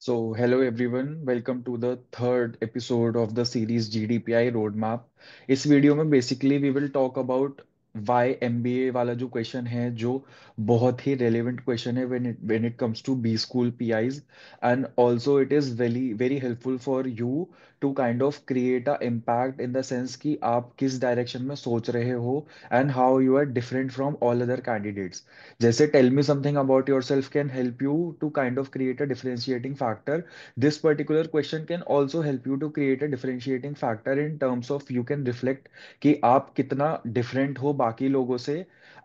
Hello everyone, welcome to the third episode of the series GDPI Roadmap. इस वीडियो में basically we will talk about why MBA वाला जो question है जो बहुत ही रेलेवेंट क्वेश्चन है when it comes to B school PIs and also it is very very helpful for you to kind of create a impact in the sense कि आप किस डायरेक्शन में सोच रहे हो and how you are different from all other candidates. जैसे tell me something about your self can help you to kind of create a differentiating factor. This particular question can also help you to create a differentiating factor in terms of you can reflect कि आप कितना different हो बाकी लोगों से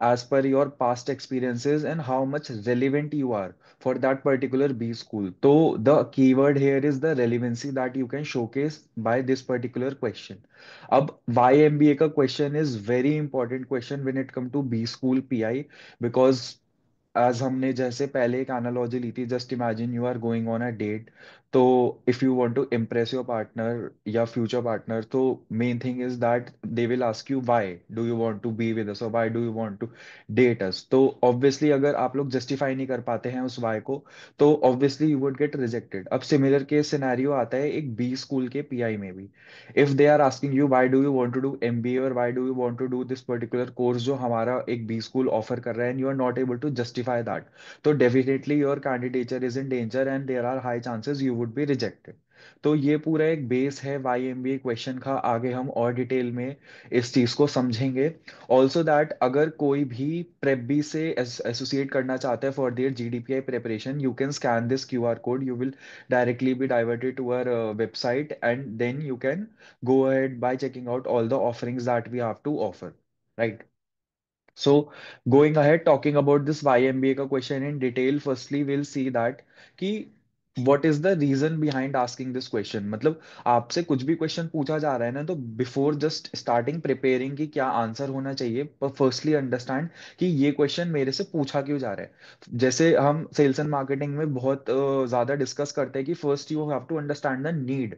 as per your past experiences and how much relevant you are for that particular B school. So the keyword here is the relevancy that you can showcase by this particular question. अब YMBA का question is very important question when it come to B school PI because आज हमने जैसे पहले एक analogy ली थी. Just imagine you are going on a date. तो if you want to impress your partner या फ्यूचर पार्टनर, तो main thing is that they will ask you why do you want to be with us और why do you want to date us. तो obviously अगर आप लोग justify नहीं कर पाते हैं उस व्हाई को, तो obviously you would get rejected. अब सिमिलर केस सिनेरियो आता है एक बी स्कूल के पीआई में भी. If they are asking you why do you want to do MBA और why do you want to do this particular course जो हमारा एक बी स्कूल ऑफर कर रहा है, and you are not able to justify that, तो definitely your candidature is in danger and there are high chances you would be rejected. तो ये पूरा एक बेस है वाई एमबीए क्वेश्चन का. आगे हम और डिटेल में इस चीज को समझेंगे. ऑल्सो दैट अगर कोई भी प्रेप बी से एसोसिएट करना चाहता है for their GDPI preparation, you can scan this QR code. You will directly be diverted to our website, and then you can go ahead by checking out all the offerings that we have to offer, right? So going ahead, talking about this YMBA का question in detail, firstly we'll see that कि what is the reason behind asking this question. मतलब आपसे कुछ भी question पूछा जा रहा है ना, तो बिफोर जस्ट स्टार्टिंग प्रिपेयरिंग कि क्या आंसर होना चाहिए, पर फर्स्टली अंडरस्टैंड कि ये क्वेश्चन मेरे से पूछा क्यों जा रहा है. जैसे हम सेल्स एंड मार्केटिंग में बहुत ज्यादा डिस्कस करते हैं कि first you have to understand the need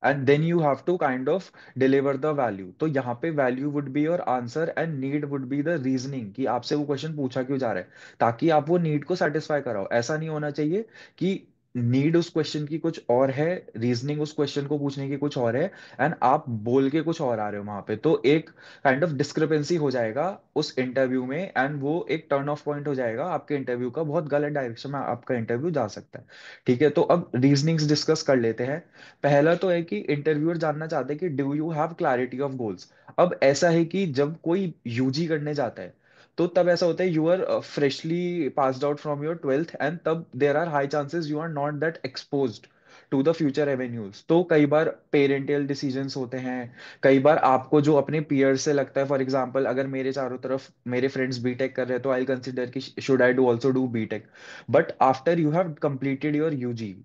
and then you have to kind of deliver the value. तो यहाँ पे value would be your answer and need would be the reasoning कि आपसे वो क्वेश्चन पूछा क्यों जा रहा है, ताकि आप वो नीड को सेटिस्फाई कराओ. ऐसा नहीं होना चाहिए कि नीड उस क्वेश्चन की कुछ और है, रीजनिंग उस क्वेश्चन को पूछने की कुछ और है, एंड आप बोल के कुछ और आ रहे हो वहां पे. तो एक काइंड ऑफ डिस्क्रिपेंसी हो जाएगा उस इंटरव्यू में, एंड वो एक टर्न ऑफ पॉइंट हो जाएगा आपके इंटरव्यू का. बहुत गलत डायरेक्शन में आपका इंटरव्यू जा सकता है. ठीक है, तो अब रीजनिंग्स डिस्कस कर लेते हैं. पहला तो है कि इंटरव्यूअर जानना चाहते हैं कि do you have clarity of goals. अब ऐसा है कि जब कोई यूजी करने जाता है, तो तब ऐसा होता है you are freshly passed out from your twelfth, and तब there are high chances you are not that exposed to the future avenues. तो कई बार पेरेंटियल डिसीजंस होते हैं. कई बार आपको जो अपने पीयर से लगता है, फॉर एग्जांपल अगर मेरे चारों तरफ मेरे फ्रेंड्स बीटेक कर रहे हैं, तो आई कंसिडर कि should I do also do BTech. But after you have completed your UG,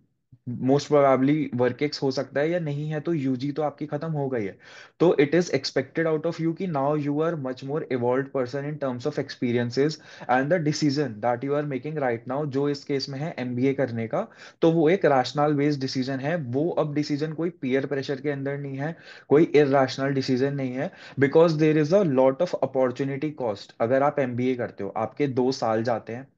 most probably work ex हो सकता है या नहीं है, तो यूजी तो आपकी खत्म हो गई है. तो it is expected out of you कि now you are much more evolve person in terms of experiences and the decision that you are making right now, जो इस केस में है एमबीए करने का. तो वो एक रैशनल बेस्ड डिसीजन है. वो अब डिसीजन कोई पीयर प्रेशर के अंदर नहीं है, कोई इरैशनल डिसीजन नहीं है. Because there is a lot of opportunity cost. अगर आप एमबीए करते हो, आपके 2 साल जाते हैं,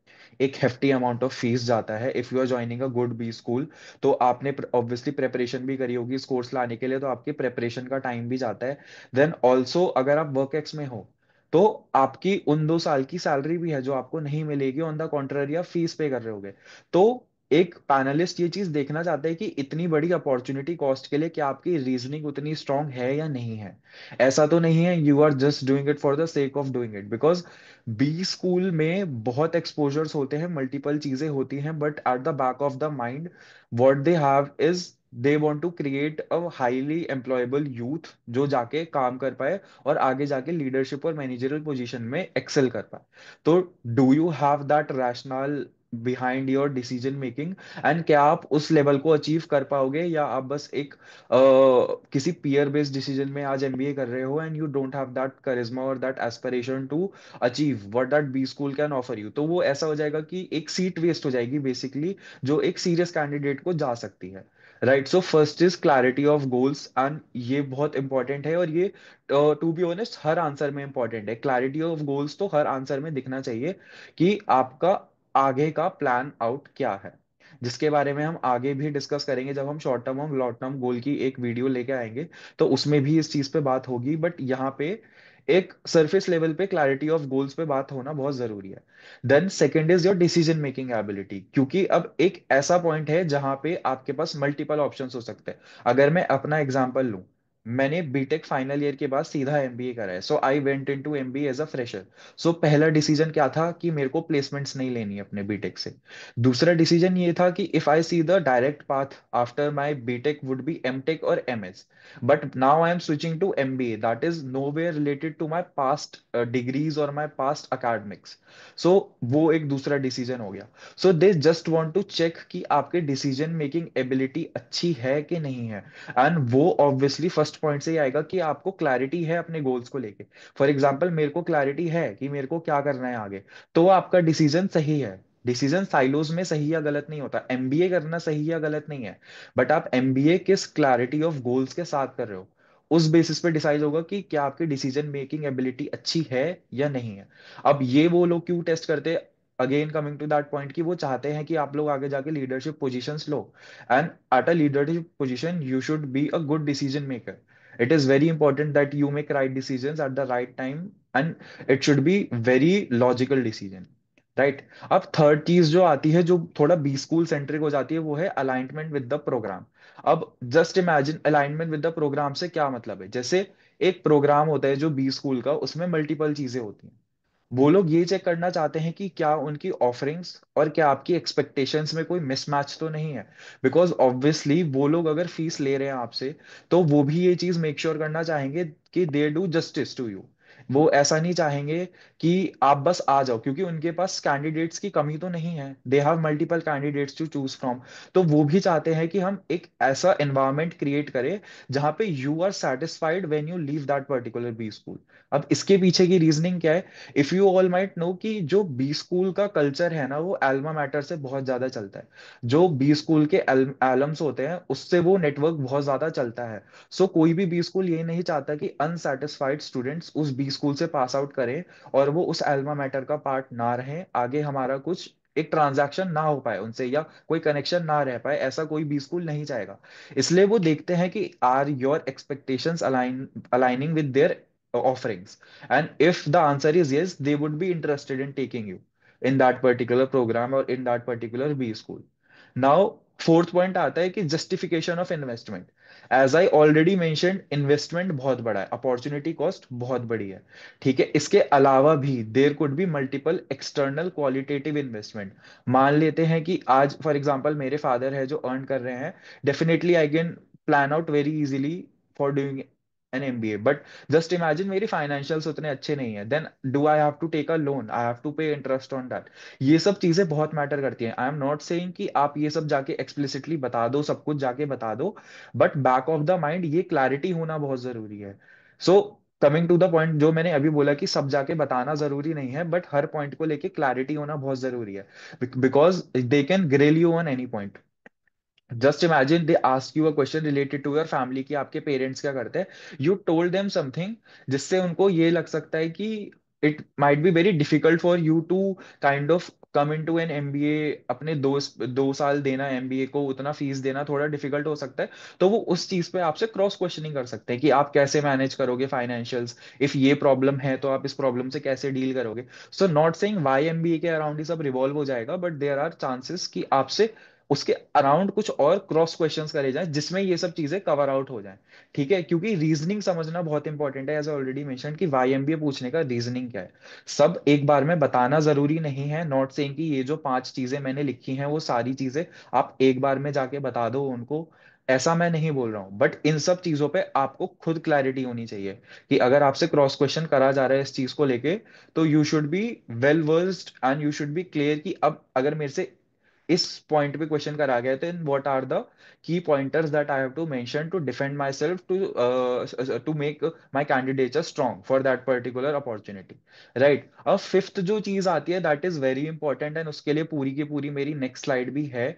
एक हेफ्टी अमाउंट ऑफ फीस जाता है. If you are joining a good B school, तो आपने ऑब्वियसली प्रेपरेशन भी करी होगी इस कोर्स लाने के लिए, तो आपके प्रेपरेशन का टाइम भी जाता है. देन ऑल्सो अगर आप वर्क एक्स में हो, तो आपकी उन 2 साल की सैलरी भी है जो आपको नहीं मिलेगी. ऑन द कॉन्ट्ररी आप फीस पे कर रहे होगे. तो एक पैनलिस्ट ये चीज देखना चाहते हैं कि इतनी बड़ी अपॉर्चुनिटी कॉस्ट के लिए क्या आपकी रीजनिंग उतनी स्ट्रांग है या नहीं है. ऐसा तो नहीं है you are just doing it for the sake of doing it. Because B school में बहुत एक्सपोजर्स होते हैं, मल्टीपल चीजें होती हैं, but at the back of the mind what they have is they want to create a highly employable youth जो जाके काम कर पाए और आगे जाके लीडरशिप और मैनेजरल पोजीशन में एक्सेल कर पाए. तो do you have that rational behind your decision making, and क्या आप उस लेवल को अचीव कर पाओगे, या आप बस एक किसी पीयर बेस्ड डिसीजन में आज एमबीए कर रहे हो and you don't have that करिश्मा और that aspiration to achieve what that B school can offer you. तो वो ऐसा हो जाएगा कि एक सीट वेस्ट हो जाएगी बेसिकली, जो एक सीरियस कैंडिडेट को जा सकती है. Right, so first is clarity of goals, and ये बहुत इंपॉर्टेंट है. और ये टू बी ऑनेस्ट हर आंसर में इंपॉर्टेंट है. क्लैरिटी ऑफ गोल्स तो हर आंसर में दिखना चाहिए कि आपका आगे का प्लान आउट क्या है. जिसके बारे में हम आगे भी डिस्कस करेंगे जब हम शॉर्ट टर्म और लॉन्ग टर्म गोल की एक वीडियो लेके आएंगे, तो उसमें भी इस चीज पे बात होगी। बट यहाँ पे एक सरफेस लेवल पे क्लैरिटी ऑफ गोल्स पे बात होना बहुत जरूरी है। Then second is your decision making ability, क्योंकि अब एक ऐसा पॉइंट है जहां पे आपके पास मल्टीपल ऑप्शंस हो सकते हैं। अगर मैं अपना एग्जांपल लूं, मैंने बीटेक फाइनल ईयर के बाद सीधा एमबीए करा है, so I went into MBA as a fresher. So पहला डिसीजन क्या था कि मेरे को प्लेसमेंट्स नहीं लेनी अपने बीटेक से। दूसरा डिसीजन ये था कि if I see the direct path after my BTech would be MTech और MS, but now I am switching to MBA that is nowhere related to my past degrees और माई पास्ट अकेडमिक्स। सो वो एक दूसरा decision हो गया। So they just want to check कि आपके decision making ability अच्छी है कि नहीं है। एंड वो ऑब्वियसली फर्स्ट पॉइंट से ही आएगा कि आपको क्लैरिटी है अपने गोल्स को लेके। फॉर एग्जाम्पल मेरे को क्लैरिटी है कि मेरे को क्या करना है आगे, तो आपका डिसीजन सही है। डिसीजन साइलोज में सही या गलत नहीं होता, एमबीए करना सही या गलत नहीं है, बट आप एमबीए किस क्लैरिटी ऑफ गोल्स के साथ कर रहे हो, उस बेसिस पे डिसाइड होगा कि क्या आपकी डिसीजन मेकिंग एबिलिटी अच्छी है या नहीं है। अब ये वो लोग क्यों टेस्ट करते हैं, again coming to that point, कि वो चाहते हैं कि आप लोग आगे जाके लीडरशिप पोजीशंस लो। And at a leadership position you should be a good decision maker. It is very important that you make right decisions at the right time, and it should be very logical decision, right. अब third चीज जो आती है, जो थोड़ा B school centric हो जाती है, वो है अलाइनमेंट विद द प्रोग्राम। अब just imagine alignment with the program से क्या मतलब है। जैसे एक प्रोग्राम होता है जो बी स्कूल का, उसमें मल्टीपल चीजें होती हैं। वो लोग ये चेक करना चाहते हैं कि क्या उनकी ऑफरिंग्स और क्या आपकी एक्सपेक्टेशंस में कोई मिसमैच तो नहीं है। बिकॉज ऑब्वियसली वो लोग अगर फीस ले रहे हैं आपसे, तो वो भी ये चीज मेक श्योर करना चाहेंगे कि they do justice to you. वो ऐसा नहीं चाहेंगे कि आप बस आ जाओ, क्योंकि उनके पास कैंडिडेट्स की कमी तो नहीं है, they have multiple candidates to choose from. तो वो भी चाहते हैं कि हम एक ऐसा एनवायरनमेंट क्रिएट करें जहां पे you are satisfied when you leave that particular B school. अब इसके पीछे की रीजनिंग क्या है। If you all might know कि जो बी स्कूल का कल्चर है ना, वो एल्मा मैटर से बहुत ज्यादा चलता है। जो बी स्कूल के एलम्स होते हैं उससे वो नेटवर्क बहुत ज्यादा चलता है। सो कोई भी बी स्कूल ये नहीं चाहता कि अनसेटिस्फाइड स्टूडेंट्स उस बी स्कूल से पास आउट करें और वो उस एल्मा मैटर का पार्ट ना रहे, आगे हमारा कुछ एक ट्रांजैक्शन ना हो पाए उनसे, या कोई कनेक्शन ना रह पाए, ऐसा कोई बी स्कूल नहीं चाहेगा। इसलिए वो देखते हैं कि are your expectations aligning with their offerings, and if the answer is yes, they would be interested in taking you in that particular program or in that particular B school. Now fourth point आता है कि justification of investment. As I already mentioned, investment बहुत बड़ा है, opportunity cost बहुत बड़ी है। ठीक है, इसके अलावा भी there could be multiple external qualitative investment. मान लेते हैं कि आज फॉर एग्जांपल मेरे फादर है जो अर्न कर रहे हैं, definitely I can plan out very easily for doing an MBA. But just imagine मेरी फाइनेंशियल्स उतने अच्छे नहीं है, then do I have to take a loan, I have to pay interest on that. ये सब चीजें बहुत मैटर करती हैं। आई एम नॉट सेइंग कि आप ये सब जाके एक्सप्लिसिटली बता दो, सब कुछ जाके बता दो, but back of the mind ये क्लैरिटी होना बहुत जरूरी है। So coming to the point, जो मैंने अभी बोला कि सब जाके बताना जरूरी नहीं है, बट हर पॉइंट को लेके क्लैरिटी होना बहुत जरूरी है। Because they can grill you on any point. Just imagine they ask you a question related to your family कि आपके पेरेंट्स क्या करते हैं, यू टोल्ड देम समथिंग जिससे उनको ये लग सकता है कि it might be very difficult for you to kind of come in to an MBA. अपने 2 साल देना एमबीए को, उतना फीस देना थोड़ा डिफिकल्ट हो सकता है। तो वो उस चीज पे आपसे क्रॉस क्वेश्चनिंग कर सकते हैं कि आप कैसे मैनेज करोगे फाइनेंशियल्स, इफ ये प्रॉब्लम है तो आप इस प्रॉब्लम से कैसे डील करोगे। So not saying why MBA के अराउंड ही सब रिवॉल्व हो जाएगा, बट देयर आर चांसेस कि आपसे उसके अराउंड कुछ और क्रॉस क्वेश्चंस करे जाएं जिसमें ये सब चीजें कवर आउट हो जाएं। ठीक है, क्योंकि रीजनिंग समझना बहुत इंपॉर्टेंट है। एज ऑलरेडी मेंशन कि वाई एमबीए पूछने का रीजनिंग क्या है, सब एक बार में बताना जरूरी नहीं है। नॉट सेइंग कि ये जो 5 चीजें मैंने लिखी हैं वो सारी चीजें आप एक बार में जाके बता दो उनको, ऐसा मैं नहीं बोल रहा हूं। बट इन सब चीजों पे आपको खुद क्लैरिटी होनी चाहिए कि अगर आपसे क्रॉस क्वेश्चन करा जा रहा है इस चीज को लेके, तो you should be well versed and you should B clear कि अब अगर मेरे से इस पॉइंट पे क्वेश्चन करा गया है, what are the key pointers that I have to mention to defend myself, to make my candidature strong for that particular opportunity, right. अब फिफ्थ जो चीज आती है that is very important, and उसके लिए पूरी की पूरी मेरी नेक्स्ट स्लाइड भी है।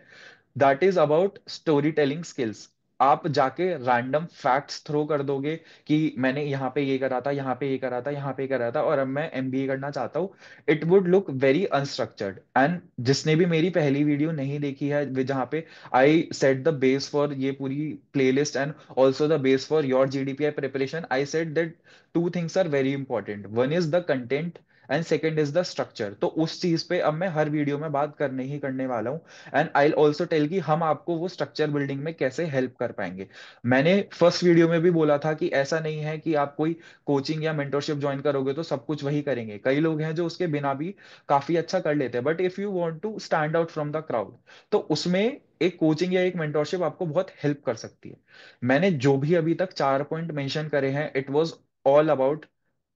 That is about story telling skills. आप जाके रैंडम फैक्ट्स थ्रो कर दोगे कि मैंने यहाँ पे ये करा था, यहाँ पे ये करा था, यहाँ पे ये करा था, और अब मैं एमबीए करना चाहता हूँ, it would look very unstructured. And जिसने भी मेरी पहली वीडियो नहीं देखी है, जहाँ पे I set the base for ये पूरी playlist and also the base for your GDPI preparation, I said that two things are very important, one is the content and second is the structure. तो उस चीज पे अब मैं हर video में बात करने ही करने वाला हूँ। एंड आई ऑल्सो टेल कि हम आपको वो स्ट्रक्चर बिल्डिंग में कैसे हेल्प कर पाएंगे। मैंने फर्स्ट वीडियो में भी बोला था कि ऐसा नहीं है कि आप कोई कोचिंग या मेंटरशिप ज्वाइन करोगे तो सब कुछ वही करेंगे, कई लोग हैं जो उसके बिना भी काफी अच्छा कर लेते हैं, but if you want to stand out from the crowd, तो उसमें एक कोचिंग या एक मेंटरशिप आपको बहुत हेल्प कर सकती है। मैंने जो भी अभी तक 4 पॉइंट मेंशन करे हैं, it was all about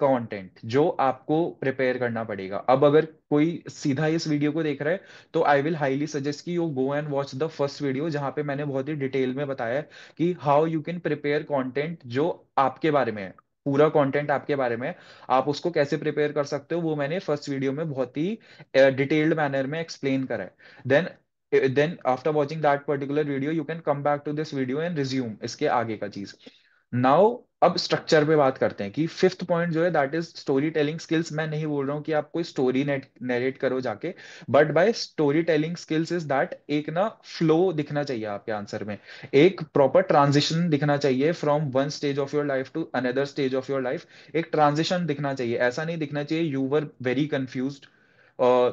content जो आपको प्रिपेयर करना पड़ेगा। अब अगर कोई सीधा इस वीडियो को देख रहा है, तो आई विल हाईली सजेस्ट कि you go and watch the first video, जहां पे मैंने बहुत ही डिटेल में बताया है कि how you can prepare content जो आपके बारे में है, पूरा कंटेंट आपके बारे में है, आप उसको कैसे प्रिपेयर कर सकते हो, वो मैंने फर्स्ट वीडियो में बहुत ही डिटेल्ड मैनर में एक्सप्लेन करा है। Then then after watching that particular video you can come back to this video and resume इसके आगे का चीज। नाउ अब स्ट्रक्चर पे बात करते हैं कि फिफ्थ पॉइंट जो है that is story telling skills. मैं नहीं बोल रहा हूँ कि आप कोई स्टोरी नरेट करो जाके, but by story telling skills is that एक ना फ्लो दिखना चाहिए आपके आंसर में, एक प्रॉपर ट्रांजिशन दिखना चाहिए from one stage of your life to another stage of your life. एक ट्रांजिशन दिखना चाहिए, ऐसा नहीं दिखना चाहिए you were very confuse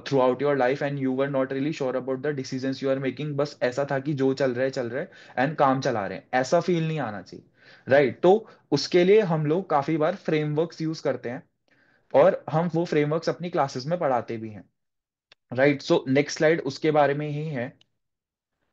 throughout your life and you were not really sure about the decisions you are making, बस ऐसा था कि जो चल रहा है चल रहा है एंड काम चला रहे हैं, ऐसा फील नहीं आना चाहिए। राइट, तो उसके लिए हम लोग काफी बार फ्रेमवर्क्स यूज करते हैं, और हम वो फ्रेमवर्क्स अपनी क्लासेस में पढ़ाते भी हैं। राइट, सो नेक्स्ट स्लाइड उसके बारे में ही है।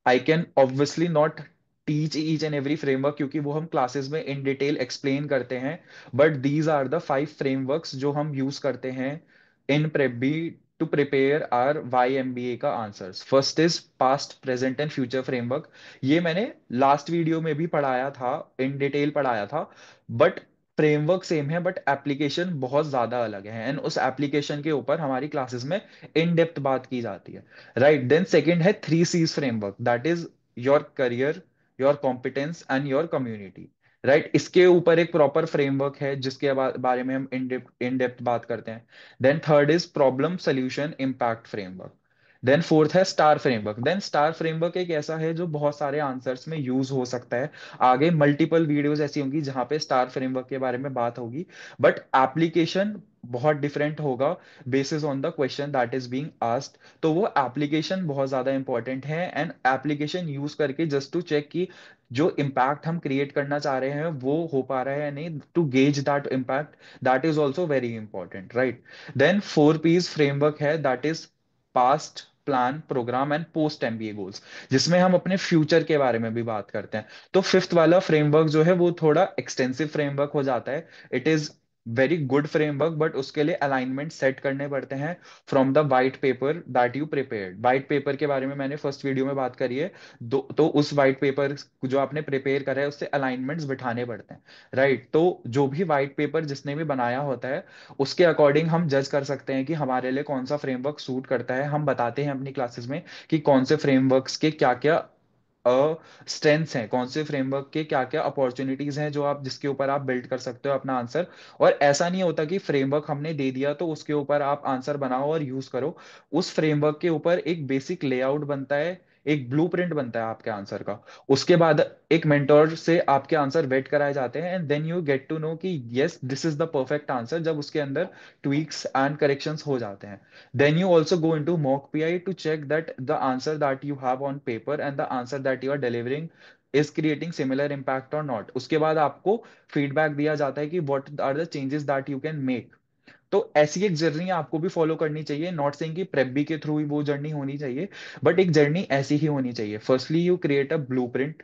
I can obviously not teach each and every framework, क्योंकि वो हम क्लासेस में इन डिटेल एक्सप्लेन करते हैं, but these are the 5 frameworks जो हम यूज करते हैं इन प्रेपी to prepare our why M B A का answers. First is past present and future framework. ये मैंने लास्ट वीडियो में भी पढ़ाया था, इन डिटेल पढ़ाया था, बट फ्रेमवर्क सेम है बट एप्लीकेशन बहुत ज्यादा अलग है, एंड उस एप्लीकेशन के ऊपर हमारी क्लासेस में इन डेप्थ बात की जाती है। राइट, देन सेकंड है 3 C's framework, that is your career, your competence and your community. Right, इसके ऊपर एक प्रॉपर फ्रेमवर्क है जिसके बारे में हम इन डेप्थ बात करते हैं। Then third is problem solution impact framework. Then fourth है star framework. Then star framework एक ऐसा है जो बहुत सारे आंसर्स में यूज हो सकता है, आगे मल्टीपल वीडियोस ऐसी होंगी जहां पे स्टार फ्रेमवर्क के बारे में बात होगी, बट एप्लीकेशन बहुत डिफरेंट होगा basis on the question that is being asked. तो वो एप्लीकेशन बहुत ज्यादा इंपॉर्टेंट है, एंड एप्लीकेशन यूज करके जस्ट टू चेक कि जो इम्पैक्ट हम क्रिएट करना चाह रहे हैं वो हो पा रहा है या नहीं, to gauge that impact, that is also very important. Right, then 4 P's framework है, that is past, plan, program and post MBA goals, जिसमें हम अपने फ्यूचर के बारे में भी बात करते हैं। तो फिफ्थ वाला फ्रेमवर्क जो है वो थोड़ा एक्सटेंसिव फ्रेमवर्क हो जाता है। It is very good framework, but उसके लिए अलाइनमेंट सेट करने पड़ते हैं from the white paper that you prepared. White paper के बारे में मैंने फर्स्ट वीडियो में बात करी है, तो उस वाइट पेपर जो आपने प्रिपेयर करा है उससे अलाइनमेंट्स बिठाने पड़ते हैं। राइट, तो जो भी वाइट पेपर जिसने भी बनाया होता है, उसके अकॉर्डिंग हम जज कर सकते हैं कि हमारे लिए कौन सा फ्रेमवर्क सूट करता है। हम बताते हैं अपनी क्लासेस में कि कौन से फ्रेमवर्क्स के क्या क्या स्ट्रेंथ्स हैं, कौन से फ्रेमवर्क के क्या क्या अपॉर्चुनिटीज हैं जो आप जिसके ऊपर आप बिल्ड कर सकते हो अपना आंसर। और ऐसा नहीं होता कि फ्रेमवर्क हमने दे दिया तो उसके ऊपर आप आंसर बनाओ और यूज करो। उस फ्रेमवर्क के ऊपर एक बेसिक लेआउट बनता है, एक ब्लूप्रिंट बनता है आपके आंसर का। उसके बाद एक मेंटोर से आपके आंसर वेट कराए जाते हैं, and then you get to know कि yes this is the perfect answer, जब उसके अंदर ट्वीक्स एंड करेक्शंस हो जाते हैं। Then you also go into mock PI to check that the answer that you have on paper and the answer that you are delivering is creating similar impact or not. उसके बाद आपको feedback दिया जाता है कि what are the changes that you can make. तो ऐसी एक जर्नी आपको भी फॉलो करनी चाहिए, नॉट सेइंग कि प्रेप बी के थ्रू ही वो जर्नी होनी चाहिए, बट एक जर्नी ऐसी ही होनी चाहिए। Firstly you create a blueprint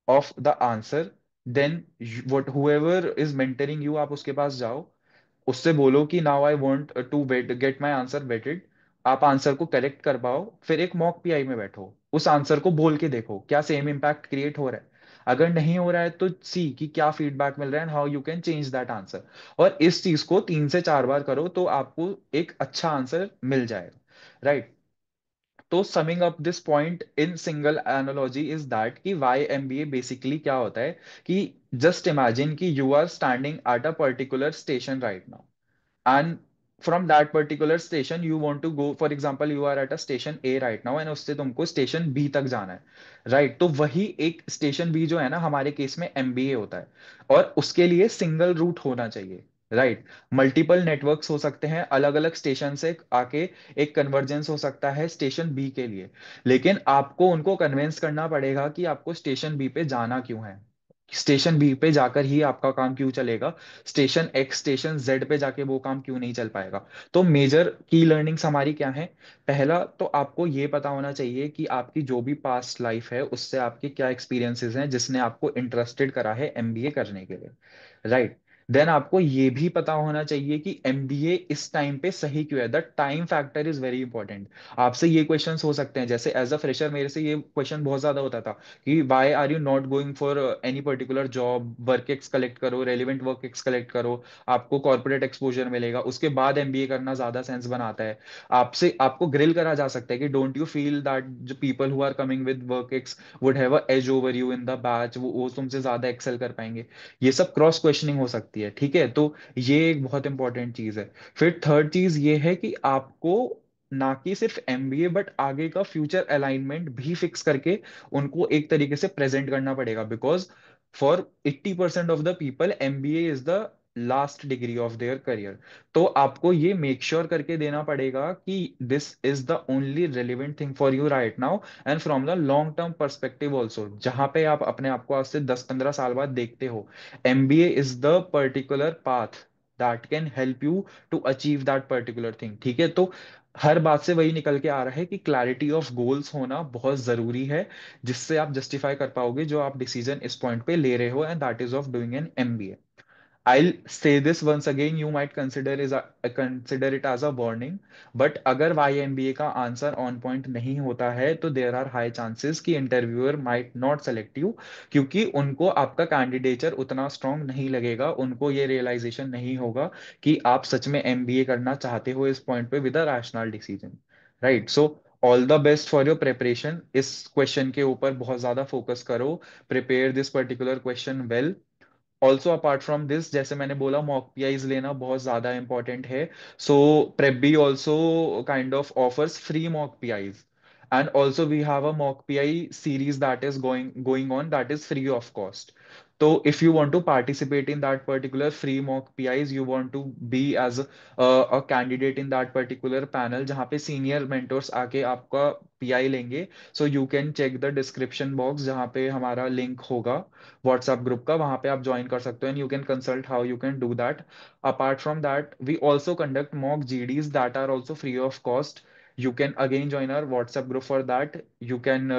of the answer, then what whoever is mentoring you, आप उसके पास जाओ, उससे बोलो कि now I want to vet get my answer vetted, आप आंसर को करेक्ट कर पाओ, फिर एक मॉक पीआई में बैठो, उस आंसर को बोल के देखो क्या सेम इम्पैक्ट क्रिएट हो रहा है। अगर नहीं हो रहा है तो सी कि क्या फीडबैक मिल रहा है and how you can change that answer. और इस चीज को 3 से 4 बार करो तो आपको एक अच्छा आंसर मिल जाएगा। राइट, तो summing up this point in single analogy is that कि वाई एमबीए बेसिकली क्या होता है कि जस्ट इमेजिन कि you are standing at a particular station right now, and from that particular station you want to go, for example you are at a station A right now and उससे तुमको station B तक जाना है, right? तो वही एक station B जो है ना हमारे केस में MBA होता है, और उसके लिए सिंगल रूट होना चाहिए, राइट? मल्टीपल नेटवर्क्स हो सकते हैं अलग अलग स्टेशन से आके, एक कन्वर्जेंस हो सकता है स्टेशन बी के लिए, लेकिन आपको उनको कन्विंस करना पड़ेगा कि आपको स्टेशन बी पे जाना क्यों है, स्टेशन बी पे जाकर ही आपका काम क्यों चलेगा, स्टेशन एक्स स्टेशन जेड पे जाके वो काम क्यों नहीं चल पाएगा। तो मेजर की लर्निंग्स हमारी क्या है? पहला तो आपको ये पता होना चाहिए कि आपकी जो भी पास्ट लाइफ है उससे आपके क्या एक्सपीरियंसेस हैं जिसने आपको इंटरेस्टेड करा है एमबीए करने के लिए, राइट? देन आपको ये भी पता होना चाहिए कि एमबीए इस टाइम पे सही क्यों है, the time factor is very important. आपसे ये क्वेश्चंस हो सकते हैं, जैसे एज अ फ्रेशर मेरे से ये क्वेश्चन बहुत ज्यादा होता था कि why are you not going for any particular job, work ex collect करो, रेलिवेंट वर्क एक्स कलेक्ट करो, आपको कॉर्पोरेट एक्सपोजर मिलेगा, उसके बाद एमबीए करना ज्यादा सेंस बनाता है। आपसे आपको ग्रिल करा जा सकता है कि डोंट यू फील दैट जो people who are coming with work ex would have a edge over you in the batch, वो तुमसे ज्यादा एक्सेल कर पाएंगे। ये सब क्रॉस क्वेश्चनिंग हो सकती है, ठीक है? तो ये एक बहुत इंपॉर्टेंट चीज है। फिर थर्ड चीज ये है कि आपको ना कि सिर्फ एमबीए बट आगे का फ्यूचर अलाइनमेंट भी फिक्स करके उनको एक तरीके से प्रेजेंट करना पड़ेगा, because for 80% of the people MBA is the last degree of their career. तो आपको ये मेक श्योर करके देना पड़ेगा कि this is the only relevant thing for you right now and from the long term perspective also, जहां पे आप अपने आप को आज से 10-15 साल बाद देखते हो, MBA is the particular path that can help you to achieve that particular thing, ठीक है? तो हर बात से वही निकल के आ रहा है कि क्लैरिटी ऑफ गोल्स होना बहुत जरूरी है, जिससे आप जस्टिफाई कर पाओगे जो आप डिसीजन इस पॉइंट पे ले रहे हो, and that is of doing an MBA. I'll say this once again, you might consider it as a warning, but अगर YMBA का आंसर ऑन पॉइंट नहीं होता है तो देयर आर हाई चांसेस कि interviewer might not select you, क्योंकि उनको आपका कैंडिडेचर उतना स्ट्रांग नहीं लगेगा, उनको ये रियलाइजेशन नहीं होगा कि आप सच में एमबीए करना चाहते हो इस पॉइंट पे with a rational decision, right? So all the best for your preparation, इस क्वेश्चन के ऊपर बहुत ज्यादा फोकस करो, prepare this particular question well. Also apart from this, जैसे मैंने बोला मॉक पीआईज लेना बहुत ज्यादा इंपॉर्टेंट है, सो प्रेबी also kind of offers free mock PIs, and also we have a mock PI series that is going on, that is free of cost. So if you want to participate in that particular free mock PIs, you want to be as a candidate in that particular panel जहाँ पे senior mentors आके आपका PI लेंगे, so you can check the description box जहाँ पे हमारा link होगा WhatsApp group का, वहां पे आप ज्वाइन कर सकते हो and you can consult how you can do that. Apart from that we also conduct mock GDs that are also free of cost. You can again join our WhatsApp group for that. You can,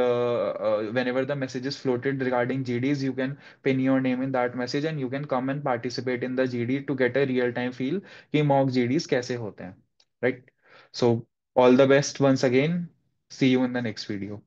whenever the message is floated regarding GDs, you can pin your name in that message and you can come and participate in the GD to get a real time feel कि mock GDs कैसे होते हैं, right? So all the best once again. See you in the next video.